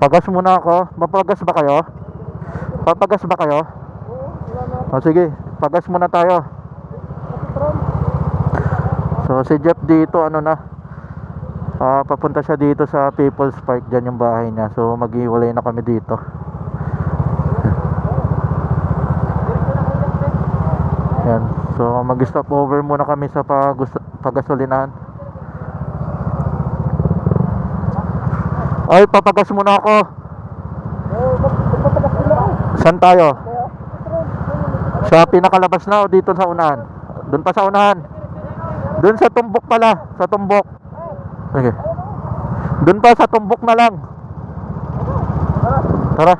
Pagas muna ako. Mapagas ba kayo? Papagas ba kayo? O sige, pagas muna tayo. So si Jeff dito ano na, papunta siya dito sa People's Park. Dyan yung bahay niya. So maghiwalay na kami dito. Yan. So mag-stop over muna kami sa pagasolinahan. Ay, papagas muna ako. Saan tayo? Sa pinakalabas na o dito sa unahan? Doon pa sa unahan. Doon sa tumbok pala. Sa tumbok. Okay. Doon pa sa tumbok na lang. Tara.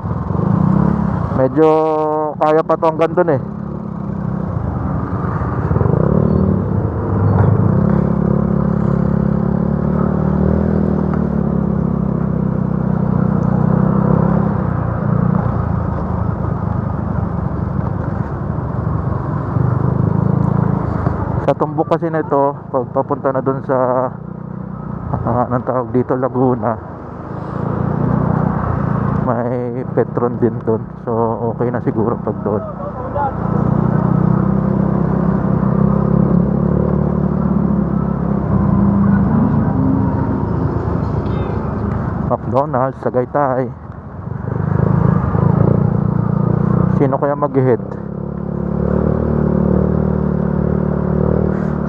Medyo kaya pa to hanggang doon eh. Sa tumbok kasi nito, pag papunta na doon sa anong tawag dito, Laguna, may Petron din doon. So okay na siguro pag doon. McDonald's, Tagaytay. Sino kaya mag-head?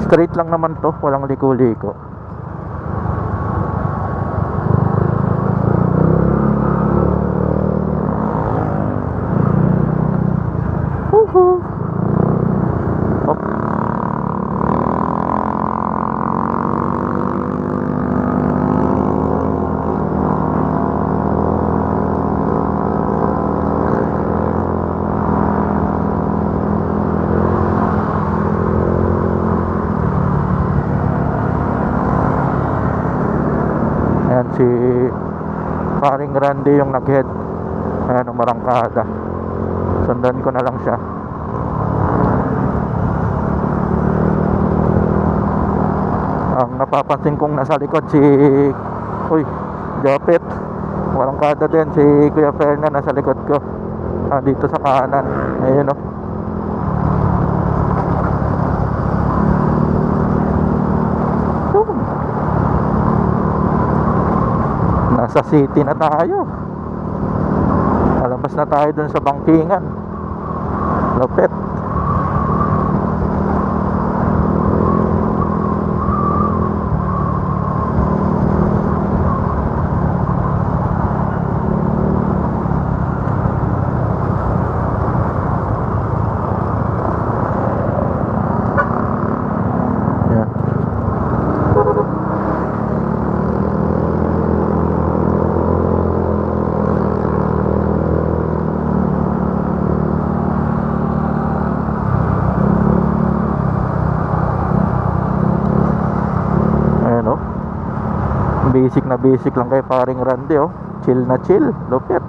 Straight lang naman to, walang liko-liko. Woohoo! Hop. Ayan si paring Randy yung nag-head. Ayan, umarangkada. Sundan ko na lang siya. Ang napapansin kong nasa likod si Japet. Umarangkada din si Kuya Fernan nasa likod ko. Dito sa kanan. Ayun o. Nasa city na tayo. Lalabas na tayo dun sa bangkingan. Lupit. Yan. Basic lang kay paring Randy oh. Chill na chill, lupit.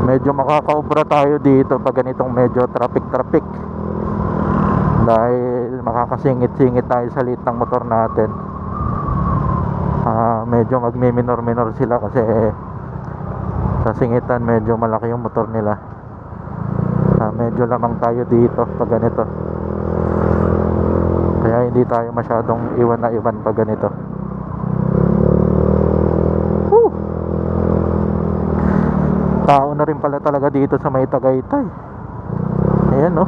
Medyo makakaubra tayo dito pag ganitong medyo traffic dahil makakasingit-singit tayo sa liit ng motor natin. Medyo magmi-minor sila kasi sa singitan medyo malaki yung motor nila. Medyo lamang tayo dito pag ganito, kaya hindi tayo masyadong iwan na iwan pag ganito. Tao na rin pala talaga dito sa may Tagaytay. Ayan no.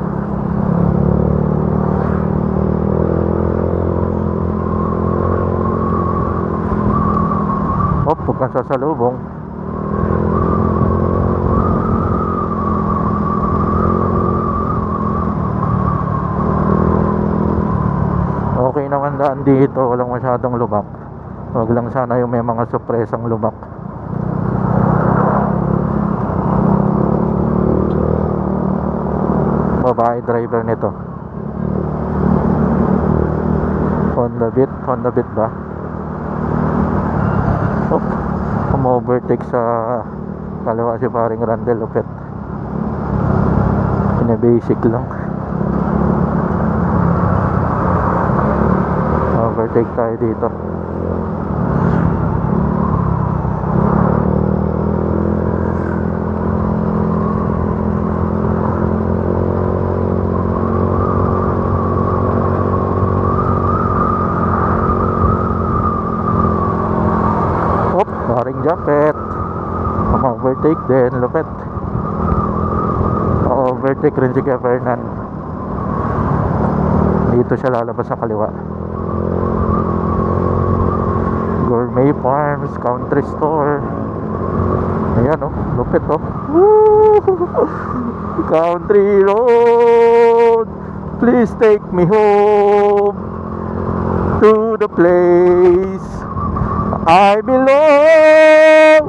Huwag kang sasalubong. Okay naman daan dito, walang masyadong lubak. Huwag lang sana yung may mga sorpresang lubak. Babae driver nito. Honda Beat ba? Oh, overtake sa kaliwa si paring Randel. Lupit. Basic lang. Overtake tayo dito. Paring Japet overtake din. Lupit. Overtake rin si Kuya Fernan. Dito siya lalabas sa kaliwa. Gourmet Farms Country Store. Ayan oh, lupit oh. Country road, please take me home to the place I belong,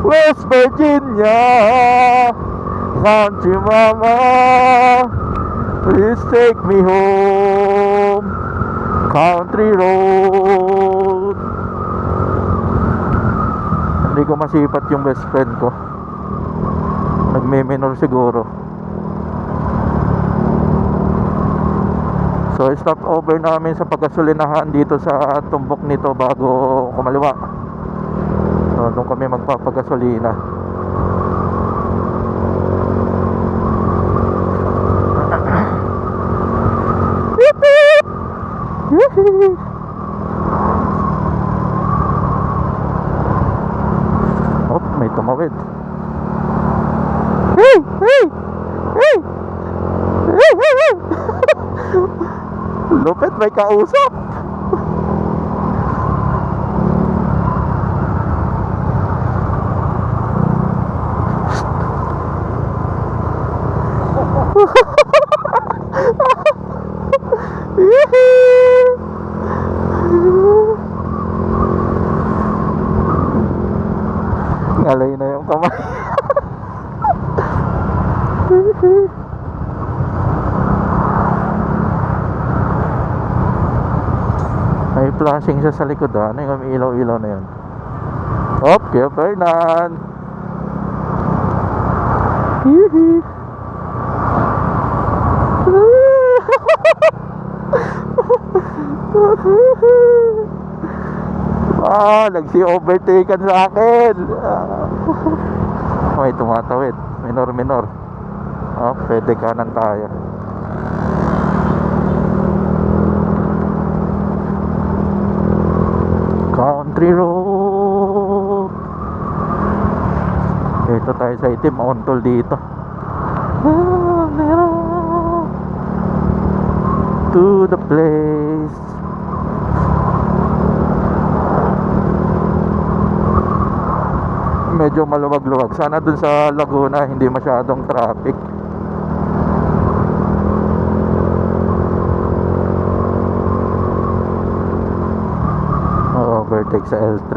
West Virginia. Country mama, please take me home, country road. Hindi ko masipat yung best friend ko. Nagme-minor siguro. So stop over namin sa paggasolinahan dito sa tumbok nito bago kumaliwa. So doon kami magpapagasolina. Oh, may tumawid. Hey! Hey! Hey! Hey! Hey! Lupit, may kausap. Ngalay na yung kamay. May flashing siya sa likod ah. Ano yung ilaw-ilaw na yun? Hop, Kuya Fernan. Hihi. Nagsi-overtaken sa akin. May tumatawid. Minor. Oh, pwede kanan tayo. Country road. Ito tayo sa itim. Ontol dito. To the place. Medyo maluwag-luwag. Sana dun sa Laguna hindi masyadong traffic. Overtake sa L3.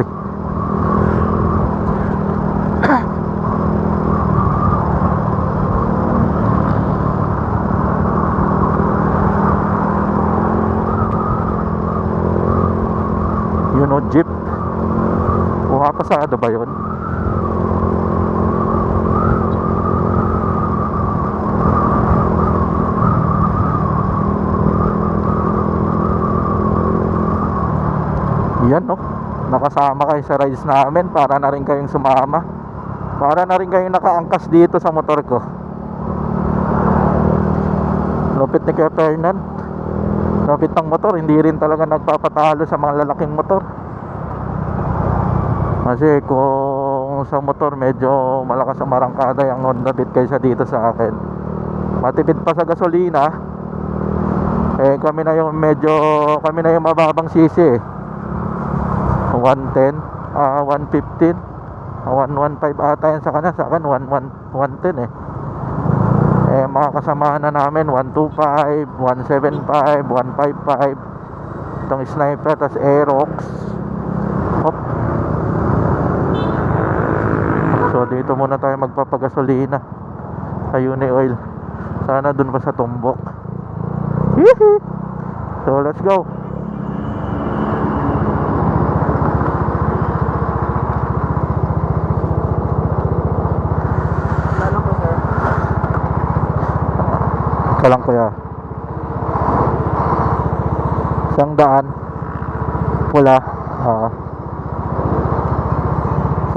You know, jeep. Pasado ba yun? Yan no, nakasama kayo sa rides namin. Para na rin kayong sumama. Para na rin kayong nakaangkas dito sa motor ko. Lupit ni Kuya Fernan. Lupit ng motor. Hindi rin talaga nagpapatalo sa mga lalaking motor. Kasi kung sa motor medyo malakas ang marangkada yung Honda Beat kaysa dito sa akin. Matipid pa sa gasolina. Kami na yung mababang sisi 110, 115, 115 ata yan sa kanya. Sa akin 110 mga kasamahan na namin 125, 175, 155. Itong Sniper, tas Aerox. Hop. So dito muna tayo magpapagasolina sa Uni Oil. Sana dun pa sa tumbok. So let's go. Kalang kuya. 100. Pula. Oo.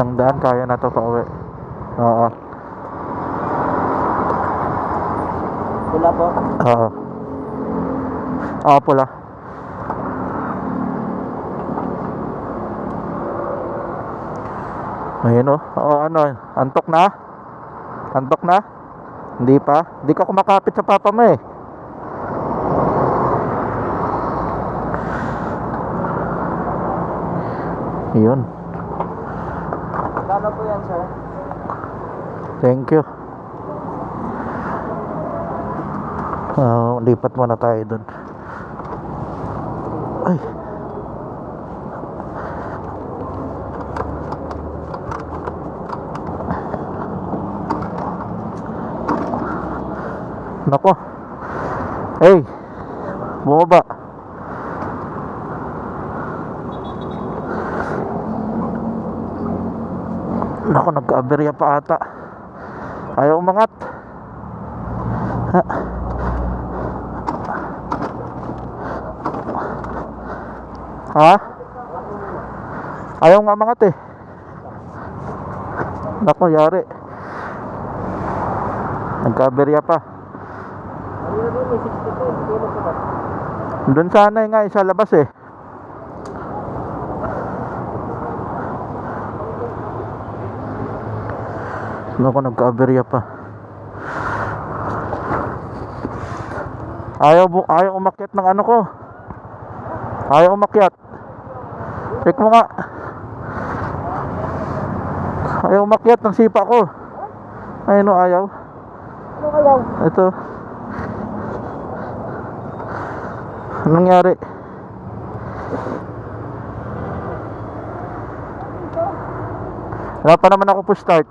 100 kaya na to pa uwi. Oo. Pula po. Oo. Oo, pula. Ayun oh. Oo, ano, antok na? Antok na? Hindi pa? Hindi ka kumakapit sa papa mo eh. Yun. Kano po yan, sir? Thank you. Lipat muna tayo dun. Ay. Nako. Hey. Bumaba. Nako, nagka-aberya pa ata. Ayaw umangat. Ha. Ha? Ayaw nga umangat eh. Nako, yari. Nagka-aberya pa. Ayun din, may 62 kilo po ba? Doon sana nga isa labas eh. Nako, nagka-aberya pa. Ayaw umakyat ng ano ko. Ayaw umakyat. Check mo nga. Ayaw umakyat ng sipa ko. Ayun o, ayaw. Ano kayaw? Ito. Anong nangyari? Wala pa naman ako push start.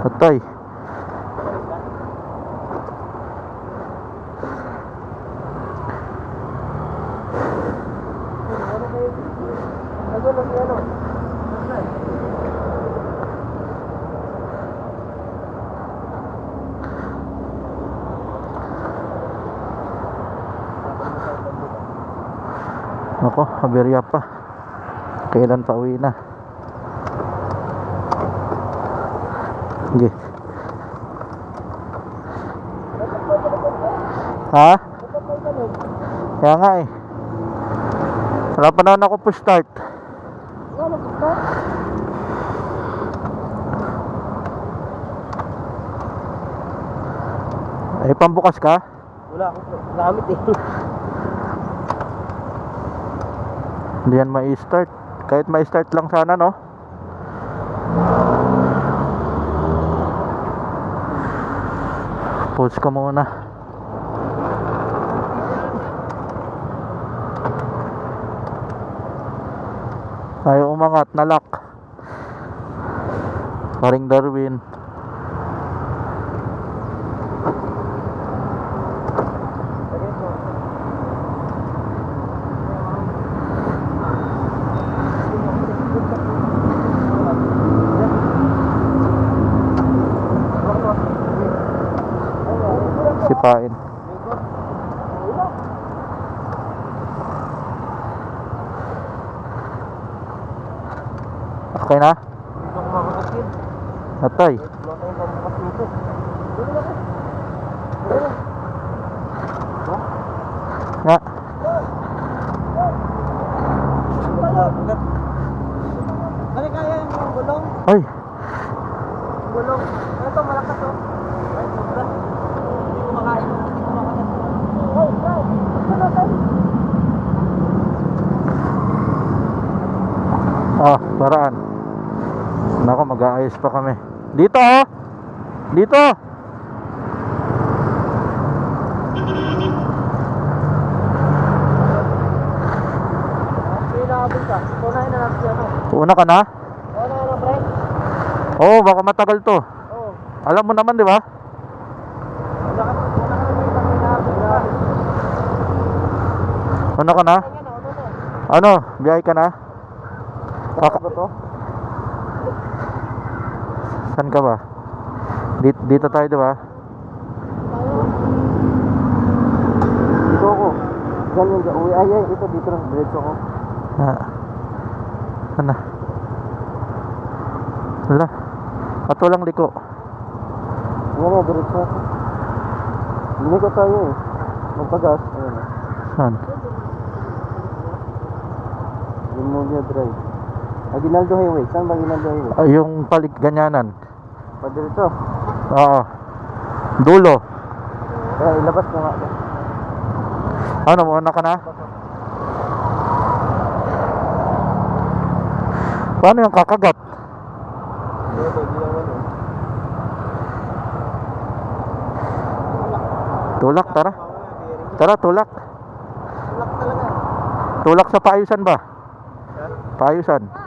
Patay. Ako, aberya pa. Kailan pa uwi na? Sige. Ha? Kaya nga eh. Wala pa naman ako push start. Ano po ba? Eh, pambukas ka? Wala akong gamit eh. Hindi yan ma-start. Kahit ma-start lang sana, no? Pause ka muna. Ayaw umangat, nalock. Paring Darwin. Sipain. Okay na? Atay. Nga. Balik kaya yung gulong? Ay. Gulong. Ano to, malakas to? Ay, sobra. Hindi ko makain. Ay, ano tayo? Ah, paraan. Nako, mag-aayos pa kami. Dito oh. Dito. Pinakabot ka. Punahin na natin si ano. Una ka na? Punahin na break. Oo, baka matagal to. Oo. Alam mo naman, di ba? Wala ka na may pinakabot. Ano ka na? Ano? Biyahe ka na? Kaka ba to? Saan ka ba? Dito tayo, di ba? Dito ako. Diyan yung uwi. Ay, ito dito lang. Diretso ako. Ano? Wala. At walang liko. Yan na, diretso ako. Hindi ko tayo eh. Magpagas. Ayan. Saan? Limulia Drive. Aguinaldo Highway. Saan ba Aguinaldo Highway? Ay, yung palig ganyanan. Diretso. Oo. Dulo. Kaya ilabas na nga ako. Ano, muna ka na? Paano yung kakagat? Tulak, tara. Tara, tulak. Tulak talaga. Tulak sa paayusan ba? Paayusan.